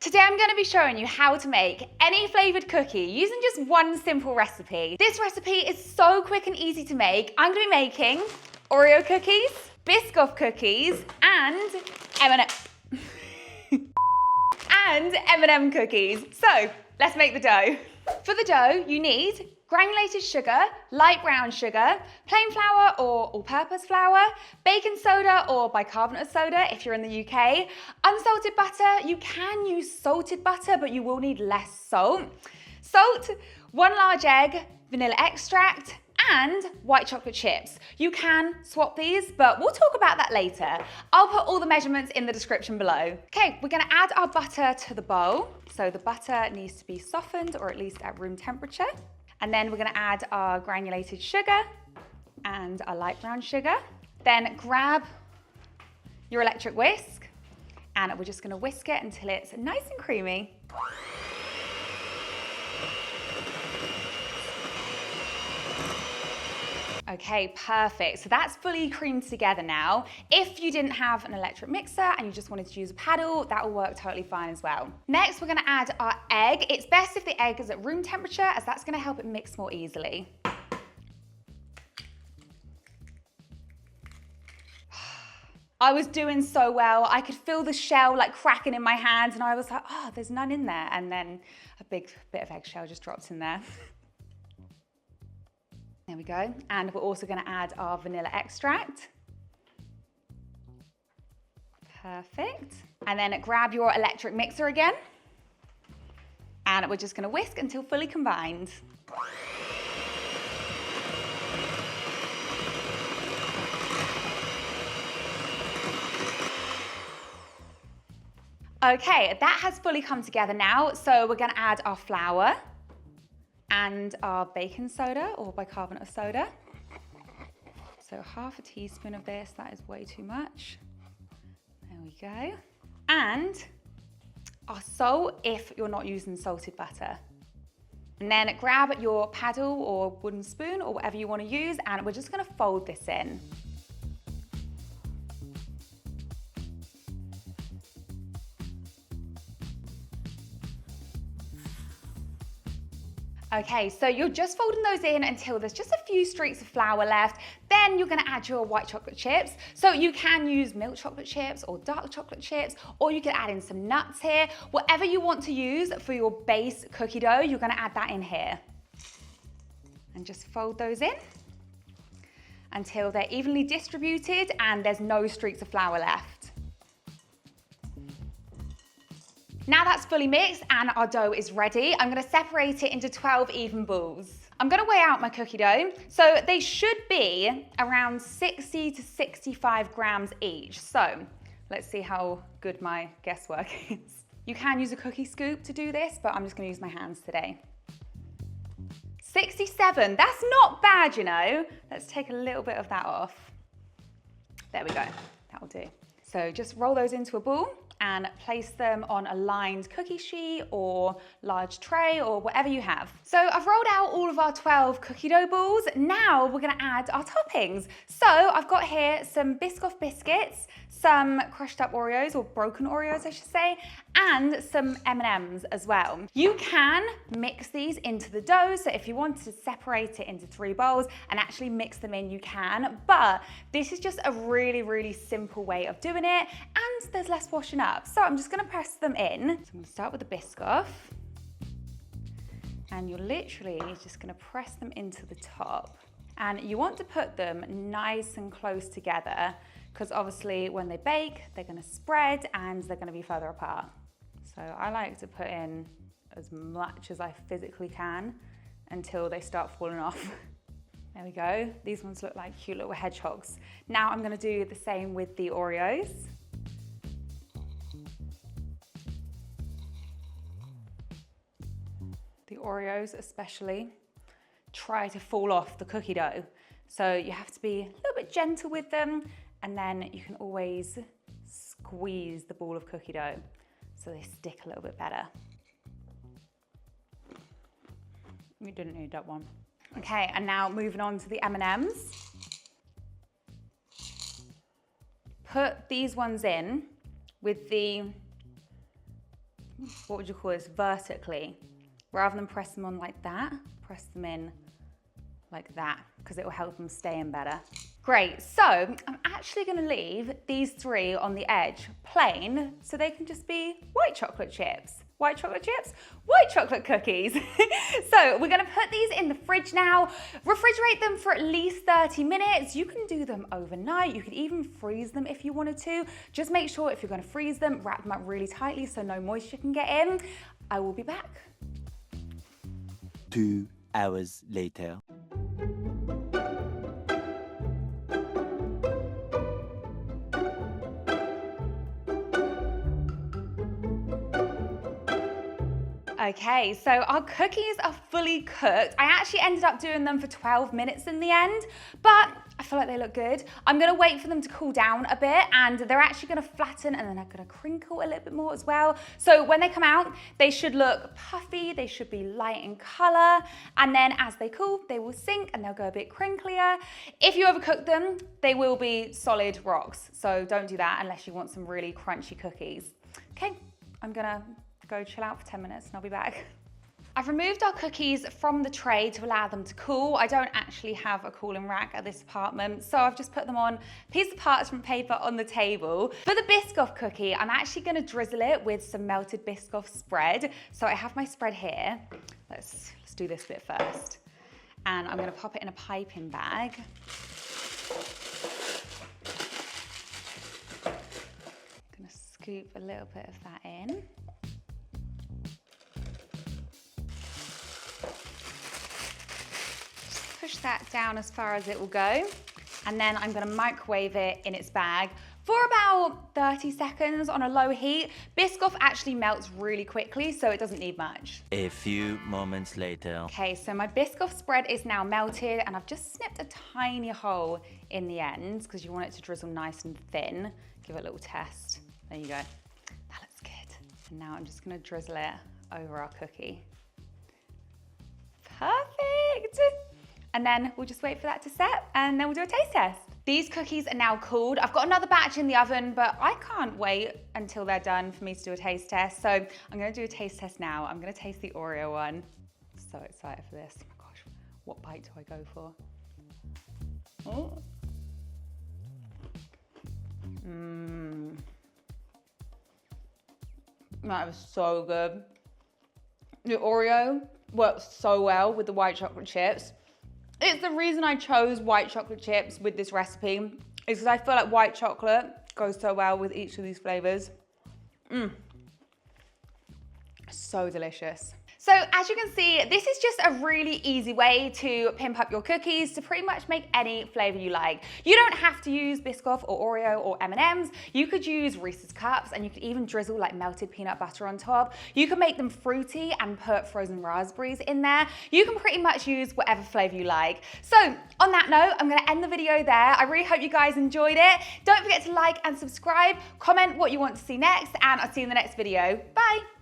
Today I'm going to be showing you how to make any flavoured cookie using just one simple recipe. This recipe is so quick and easy to make. I'm going to be making Oreo cookies, Biscoff cookies, and M&M cookies. So let's make the dough. For the dough, you need granulated sugar, light brown sugar, plain flour or all-purpose flour, baking soda or bicarbonate of soda if you're in the UK, unsalted butter. You can use salted butter, but you will need less salt. Salt, 1 large egg, vanilla extract, and white chocolate chips. You can swap these, but we'll talk about that later. I'll put all the measurements in the description below. Okay, we're gonna add our butter to the bowl. So the butter needs to be softened or at least at room temperature. And then we're gonna add our granulated sugar and our light brown sugar. Then grab your electric whisk and we're just gonna whisk it until it's nice and creamy. Okay, perfect. So that's fully creamed together now. If you didn't have an electric mixer and you just wanted to use a paddle, that will work totally fine as well. Next, we're gonna add our egg. It's best if the egg is at room temperature, as that's gonna help it mix more easily. I was doing so well. I could feel the shell like cracking in my hands and I was like, oh, there's none in there. And then a big bit of eggshell just dropped in there. There we go. And we're also gonna add our vanilla extract. Perfect. And then grab your electric mixer again. And we're just gonna whisk until fully combined. Okay, that has fully come together now. So we're gonna add our flour and our baking soda or bicarbonate of soda. So half a teaspoon of this, that is way too much. There we go. And our salt if you're not using salted butter. And then grab your paddle or wooden spoon or whatever you want to use and we're just going to fold this in. Okay, so you're just folding those in until there's just a few streaks of flour left. Then you're gonna add your white chocolate chips. So you can use milk chocolate chips or dark chocolate chips, or you can add in some nuts here. Whatever you want to use for your base cookie dough, you're gonna add that in here. And just fold those in until they're evenly distributed and there's no streaks of flour left. Now that's fully mixed and our dough is ready, I'm gonna separate it into 12 even balls. I'm gonna weigh out my cookie dough. So they should be around 60 to 65 grams each. So let's see how good my guesswork is. You can use a cookie scoop to do this, but I'm just gonna use my hands today. 67, that's not bad, you know. Let's take a little bit of that off. There we go, that'll do. So just roll those into a ball and place them on a lined cookie sheet or large tray or whatever you have. So I've rolled out all of our 12 cookie dough balls. Now we're gonna add our toppings. So I've got here some Biscoff biscuits, some crushed up Oreos or broken Oreos I should say, and some M&Ms as well. You can mix these into the dough, so if you want to separate it into 3 bowls and actually mix them in, you can, but this is just a really, really simple way of doing it and there's less washing up. So I'm just gonna press them in. So I'm gonna start with the Biscoff and you're literally just gonna press them into the top. And you want to put them nice and close together because obviously when they bake, they're gonna spread and they're gonna be further apart. So I like to put in as much as I physically can until they start falling off. There we go. These ones look like cute little hedgehogs. Now I'm gonna do the same with the Oreos. The Oreos especially try to fall off the cookie dough. So you have to be a little bit gentle with them and then you can always squeeze the ball of cookie dough so they stick a little bit better. You didn't need that one. Okay, and now moving on to the M&Ms. Put these ones in with the what would you call this, vertically. Rather than press them on like that, press them in like that, because it will help them stay in better. Great, so I'm actually gonna leave these 3 on the edge plain, so they can just be white chocolate chips. White chocolate chips? White chocolate cookies. So we're gonna put these in the fridge now, refrigerate them for at least 30 minutes. You can do them overnight. You could even freeze them if you wanted to. Just make sure if you're gonna freeze them, wrap them up really tightly so no moisture can get in. I will be back. 2 hours later. Okay, so our cookies are fully cooked. I actually ended up doing them for 12 minutes in the end, but I feel like they look good. I'm gonna wait for them to cool down a bit, and they're actually gonna flatten and then they're gonna crinkle a little bit more as well. So when they come out, they should look puffy, they should be light in color, and then as they cool, they will sink and they'll go a bit crinklier. If you overcook them, they will be solid rocks. So don't do that unless you want some really crunchy cookies. Okay, I'm gonna go chill out for 10 minutes and I'll be back. I've removed our cookies from the tray to allow them to cool. I don't actually have a cooling rack at this apartment, so I've just put them on a piece of parchment paper on the table. For the Biscoff cookie, I'm actually gonna drizzle it with some melted Biscoff spread. So I have my spread here. Let's do this bit first. And I'm gonna pop it in a piping bag. I'm gonna scoop a little bit of that in. Push that down as far as it will go, and then I'm gonna microwave it in its bag for about 30 seconds on a low heat. Biscoff actually melts really quickly, so it doesn't need much. A few moments later. Okay, so my Biscoff spread is now melted, and I've just snipped a tiny hole in the ends because you want it to drizzle nice and thin. Give it a little test. There you go. That looks good. And now I'm just gonna drizzle it over our cookie. Perfect. And then we'll just wait for that to set, and then we'll do a taste test. These cookies are now cooled. I've got another batch in the oven, but I can't wait until they're done for me to do a taste test. So I'm gonna do a taste test now. I'm gonna taste the Oreo one. So excited for this. Oh my gosh, what bite do I go for? Oh. That was so good. The Oreo works so well with the white chocolate chips. It's the reason I chose white chocolate chips with this recipe, is because I feel like white chocolate goes so well with each of these flavors. So delicious. So as you can see, this is just a really easy way to pimp up your cookies to pretty much make any flavor you like. You don't have to use Biscoff or Oreo or M&Ms. You could use Reese's Cups, and you could even drizzle like melted peanut butter on top. You can make them fruity and put frozen raspberries in there. You can pretty much use whatever flavor you like. So on that note, I'm gonna end the video there. I really hope you guys enjoyed it. Don't forget to like and subscribe, comment what you want to see next, and I'll see you in the next video. Bye.